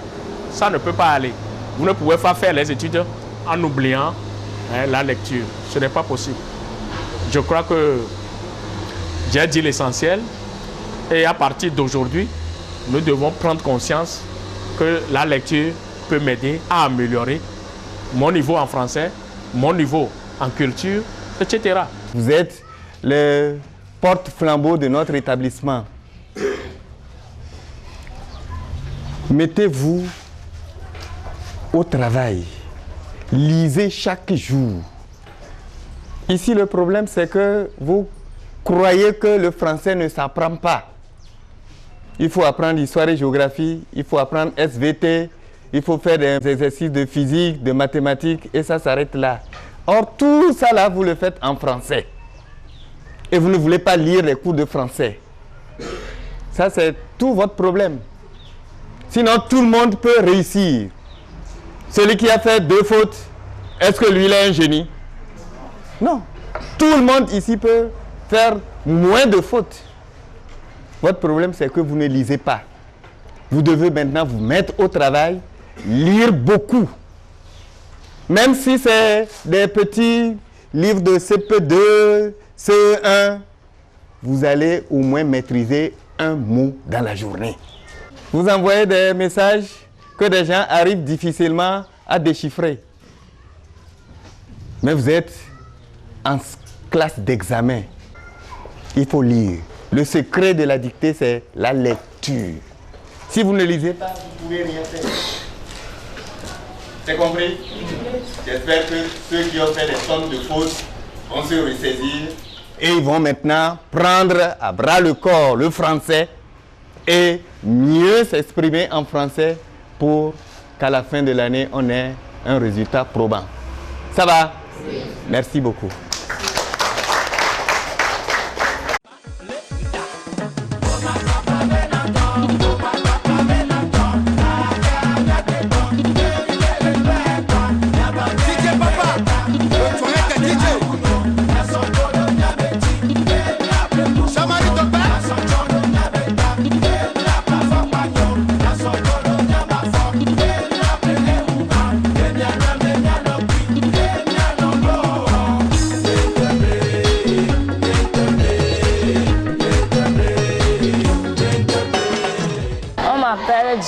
Ça ne peut pas aller. Vous ne pouvez pas faire les études en oubliant la lecture. Ce n'est pas possible. Je crois que j'ai dit l'essentiel. Et à partir d'aujourd'hui, nous devons prendre conscience que la lecture peut m'aider à améliorer mon niveau en français, mon niveau en culture, etc. Vous êtes le porte-flambeau de notre établissement. Mettez-vous au travail. Lisez chaque jour. Ici, le problème, c'est que vous croyez que le français ne s'apprend pas. Il faut apprendre histoire et géographie, il faut apprendre SVT, il faut faire des exercices de physique, de mathématiques, et ça s'arrête là. Or, tout ça là, vous le faites en français. Et vous ne voulez pas lire les cours de français. Ça, c'est tout votre problème. Sinon, tout le monde peut réussir. Celui qui a fait 2 fautes, est-ce que lui, il est un génie? Non. Tout le monde ici peut faire moins de fautes. Votre problème, c'est que vous ne lisez pas. Vous devez maintenant vous mettre au travail, lire beaucoup. Même si c'est des petits livres de CP2, CE1, vous allez au moins maîtriser un mot dans la journée. Vous envoyez des messages que des gens arrivent difficilement à déchiffrer. Mais vous êtes en classe d'examen. Il faut lire. Le secret de la dictée, c'est la lecture. Si vous ne lisez pas, vous ne pouvez rien faire. C'est compris? J'espère que ceux qui ont fait des tonnes de fautes vont se ressaisir et ils vont maintenant prendre à bras le corps le français et mieux s'exprimer en français pour qu'à la fin de l'année, on ait un résultat probant. Ça va? Oui. Merci beaucoup.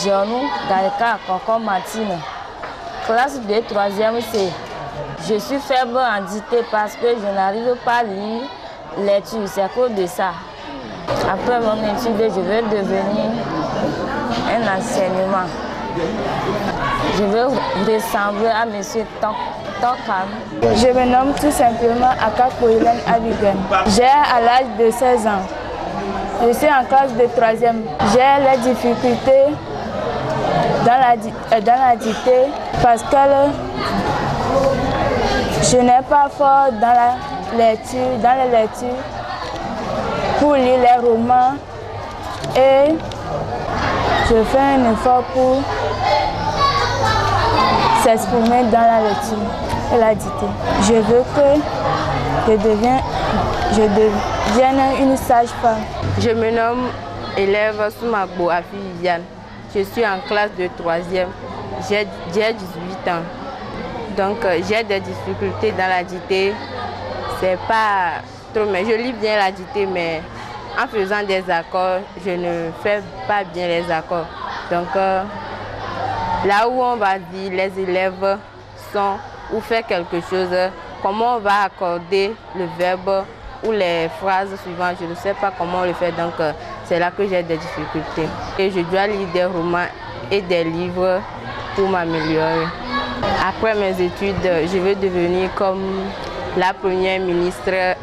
Dionou Galeka Kokon Martine, classe de 3e C. Je suis faible en dictée parce que je n'arrive pas à lire l'étude, c'est à cause de ça. Après mon étude, je veux devenir un enseignement. Je veux ressembler à M. Tokam. Je me nomme tout simplement Akakoïlen Abigen. J'ai à l'âge de 16 ans. Je suis en classe de 3e. J'ai les difficultés dans la dictée parce que je n'ai pas fort dans les lectures pour lire les romans et je fais un effort pour s'exprimer dans la lecture et la dictée. Je veux que je devienne une sage-femme. Je me nomme élève Soumagbo Afi Viviane. Je suis en classe de 3e. J'ai 18 ans. Donc j'ai des difficultés dans la dictée. C'est pas trop, mais je lis bien la dictée, mais en faisant des accords, je ne fais pas bien les accords. Donc là où on va dire les élèves sont ou faire quelque chose, comment on va accorder le verbe ou les phrases suivantes, je ne sais pas comment on le fait, donc c'est là que j'ai des difficultés. Et je dois lire des romans et des livres pour m'améliorer. Après mes études, je veux devenir comme la première ministre,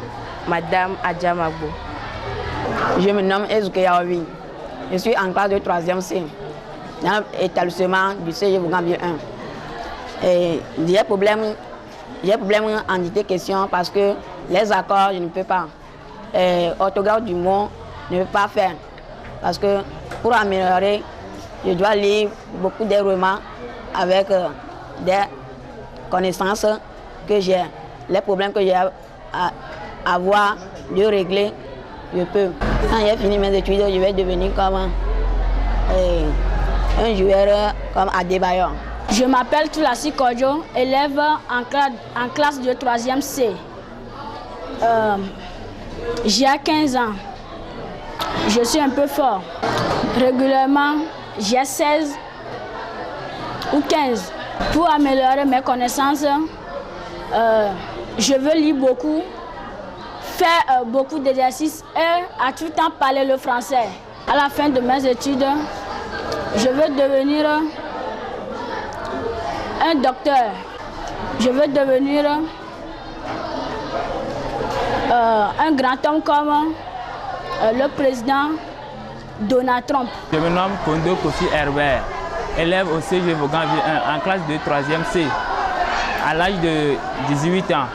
Madame Adja Magbo. Je me nomme Ezouke Yaoui. Je suis en classe de 3e C, dans l'établissement du CG Bougambier 1. Et j'ai problème en dictée question parce que les accords, je ne peux pas. Orthographe du mot, je ne peux pas faire. Parce que pour améliorer, je dois lire beaucoup de romans avec des connaissances que j'ai. Les problèmes que j'ai à avoir, de régler, je peux. Quand j'ai fini mes études, je vais devenir comme un joueur comme Adebayor. Je m'appelle Toulassi Kodjo, élève en classe de 3e C. J'ai 15 ans. Je suis un peu fort. Régulièrement, j'ai 16 ou 15. Pour améliorer mes connaissances, je veux lire beaucoup, faire beaucoup d'exercices et à tout temps parler le français. À la fin de mes études, je veux devenir un docteur. Je veux devenir un grand homme comme le président Donald Trump. Je me nomme Kondo Kofi Herbert, élève au CG Bougambier 1 en classe de 3e C, à l'âge de 18 ans.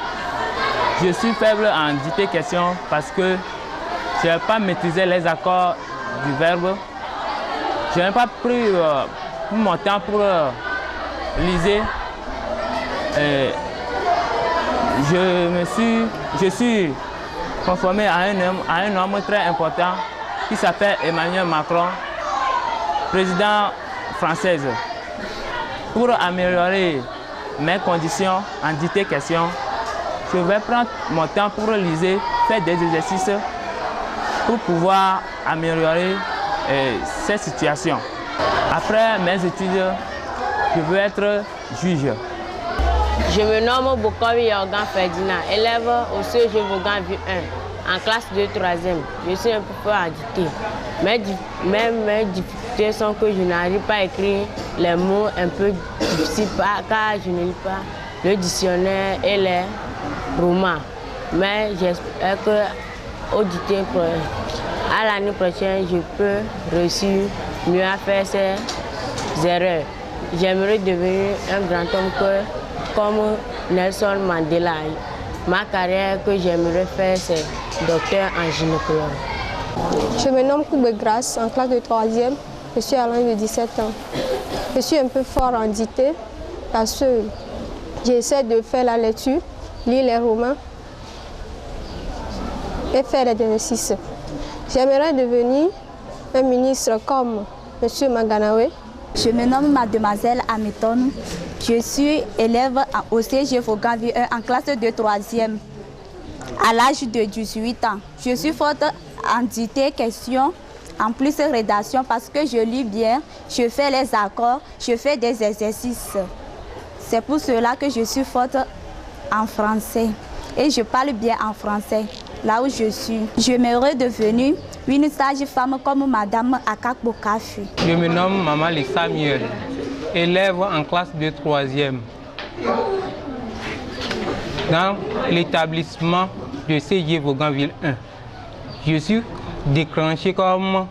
Je suis faible en dictée question parce que je n'ai pas maîtrisé les accords du verbe. Je n'ai pas pris mon temps pour liser. Je suis conformé à un homme très important qui s'appelle Emmanuel Macron, président français. Pour améliorer mes conditions en dictée question, je vais prendre mon temps pour liser, faire des exercices pour pouvoir améliorer cette situation. Après mes études, je veux être juge. Je me nomme Bokovi Yorgan Ferdinand, élève au CEG Vaughan Vue 1, en classe de 3e. Je suis un peu agité. Mes difficultés sont que je n'arrive pas à écrire les mots un peu difficiles car je ne lis pas le dictionnaire et les romans. Mais j'espère qu'au dicté, à l'année prochaine, je peux réussir mieux à faire ces erreurs. J'aimerais devenir un grand homme comme Nelson Mandela. Ma carrière que j'aimerais faire, c'est docteur en gynécologie. Je me nomme Koube Grace, en classe de 3e. Je suis à l'âge de 17 ans. Je suis un peu fort en dictée parce que j'essaie de faire la lecture, lire les romans et faire des exercices. J'aimerais devenir un ministre comme M. Maganawe. Je me nomme Mademoiselle Ameton. Je suis élève au CEG Vaughan Vue 1 en classe de 3e. À l'âge de 18 ans, je suis forte en dictée, question, en plus rédaction parce que je lis bien, je fais les accords, je fais des exercices. C'est pour cela que je suis forte en français et je parle bien en français. Là où je suis, j'aimerais devenir une sage-femme comme Madame Akakbo Kafi. Je me nomme Maman Lisa Miel, élève en classe de 3e. Dans l'établissement de CEG Vaughan-Ville 1, je suis déclenché comme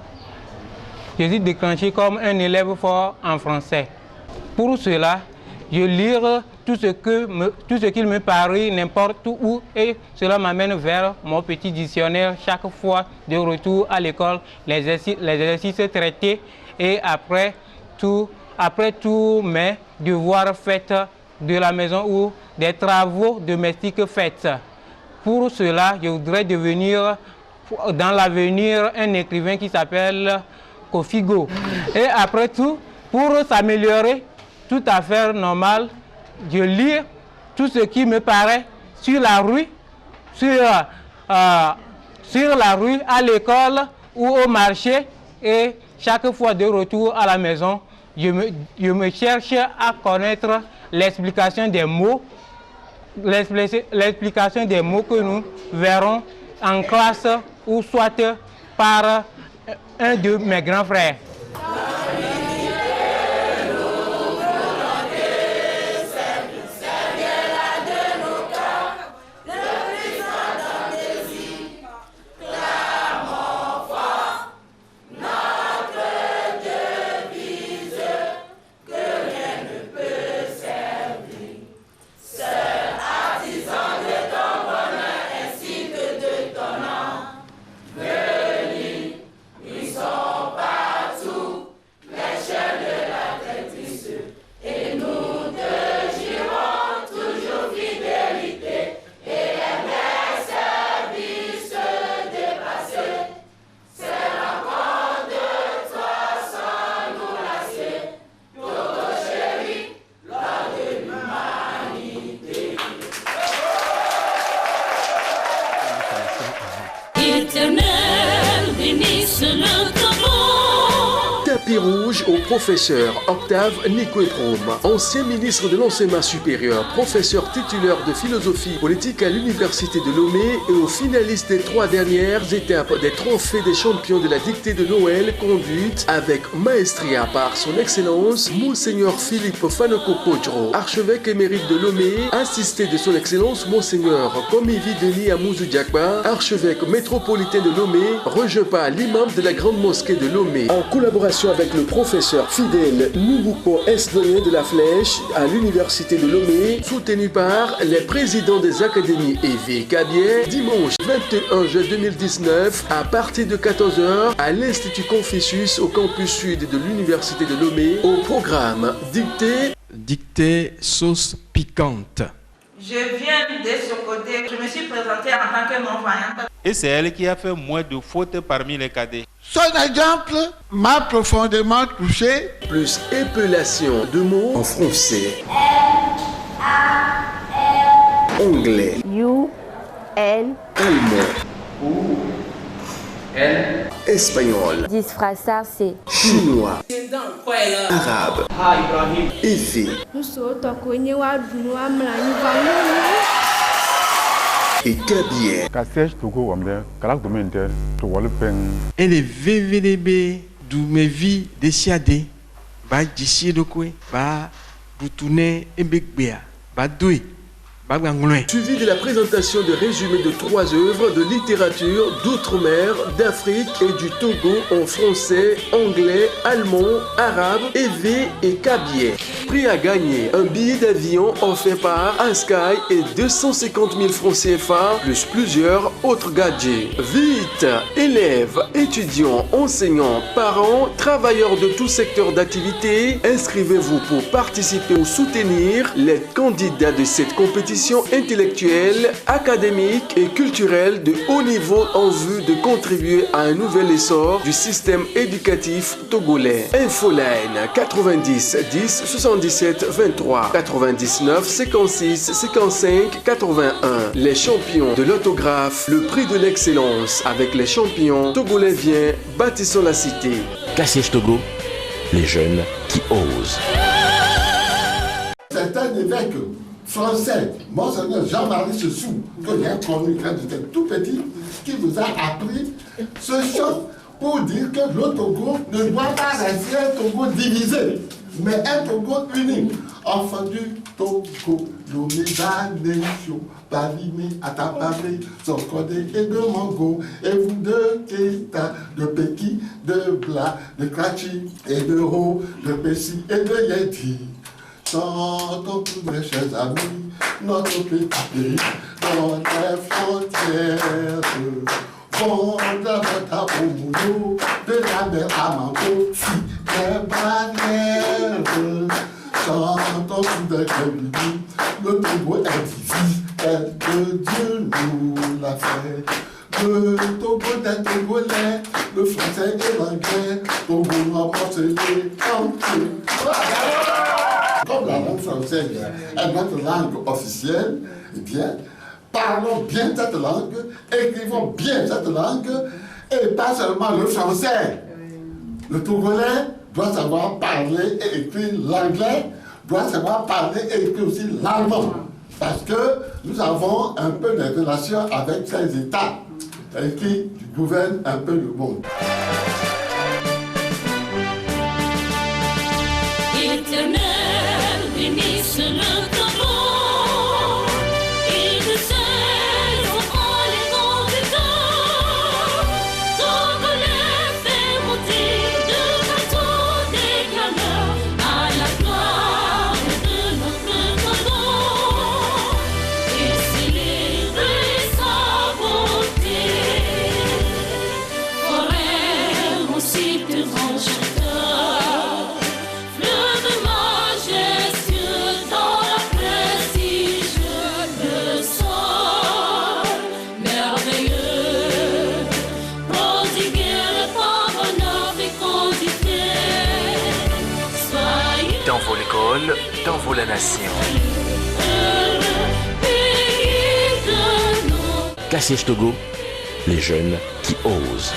un élève fort en français. Pour cela, je lis tout ce qu'il me paraît n'importe où et cela m'amène vers mon petit dictionnaire chaque fois de retour à l'école, les exercices traités et après tous mes devoirs faits de la maison ou des travaux domestiques faits. Pour cela, je voudrais devenir dans l'avenir un écrivain qui s'appelle Kofigo. Et après tout, pour s'améliorer, tout à fait normal, je lis tout ce qui me paraît sur la rue, à l'école ou au marché. Et chaque fois de retour à la maison, je me cherche à connaître l'explication des mots, que nous verrons en classe ou soit par un de mes grands frères. Tapis rouge au professeur Octave Nikweprome, ancien ministre de l'enseignement supérieur, professeur titulaire de philosophie politique à l'université de Lomé et au finaliste des 3 dernières étapes des trophées des champions de la dictée de Noël conduite avec maestria par son excellence Monseigneur Philippe Fanoko Kodjo, archevêque émérite de Lomé, assisté de son excellence Monseigneur Komivi Denis Amouzou Diakba, archevêque métropolitain de Lomé, rejoint par l'imam de la grande mosquée de Lomé, en collaboration avec le professeur Fidèle Nubuko Esdonien de la Flèche à l'université de Lomé, soutenu par les présidents des académies EV Kabier, dimanche 21 juin 2019 à partir de 14h à l'Institut Confucius au campus sud de l'université de Lomé, au programme Dictée sauce piquante. Je viens de ce côté, je me suis présentée en tant que non-voyante. Et c'est elle qui a fait moins de fautes parmi les cadets. Son exemple m'a profondément touché. Plus épellation de mots en français. Anglais. You, L, allemand. U, L, espagnol, disfrazarse, chinois, arabe, efi et kabien. Et les VVDB d'où mes vies des siadés, bah d'ici de quoi, bah retourner et bégbéa, bah doué. Suivi de la présentation de résumés de 3 œuvres de littérature d'outre-mer, d'Afrique et du Togo en français, anglais, allemand, arabe, évé et kabien. Prix à gagner, un billet d'avion offert par Asky et 250 000 francs CFA, plus plusieurs autres gadgets. Vite, élèves, étudiants, enseignants, parents, travailleurs de tout secteur d'activité, inscrivez-vous pour participer ou soutenir les candidats de cette compétition intellectuelle, académique et culturelle de haut niveau en vue de contribuer à un nouvel essor du système éducatif togolais. Infoline 90 10 77 23 99 56 55 81. Les champions de l'autographe, le prix de l'excellence avec les champions togolais vient, bâtissons la cité. Cassiège Togo, les jeunes qui osent. C'est un évêque français, Monseigneur Jean-Marie Sessou, que j'ai connu quand j'étais tout petit, qui vous a appris ce chant pour dire que le Togo ne doit pas rester un Togo divisé, mais un Togo uni. Enfant du Togo, l'Omédanétion, Palimé, Atapamé, Sokode et de Mongo, et vous de Keta, de Peki, de Bla, de Krachi, et de Ro, de Pessi et de Yeti. Chantons tous mes chers amis, notre petit pays, dans les frontières. Vont de Bata au Mounou, de la mer à Mango, si les barrières. Chantons tous mes amis, le Togo est ici, et que Dieu nous l'a fait. Le Togo des Togolais, le français et l'anglais, Togo noir morcelé, comme la langue française est notre langue officielle, eh bien, parlons bien cette langue, écrivons bien cette langue, et pas seulement le français. Le Togolais doit savoir parler et écrire l'anglais, doit savoir parler et écrire aussi l'allemand. Parce que nous avons un peu de relations avec ces États qui gouvernent un peu le monde. Dans vos la nation. Cassiège Togo, les jeunes qui osent.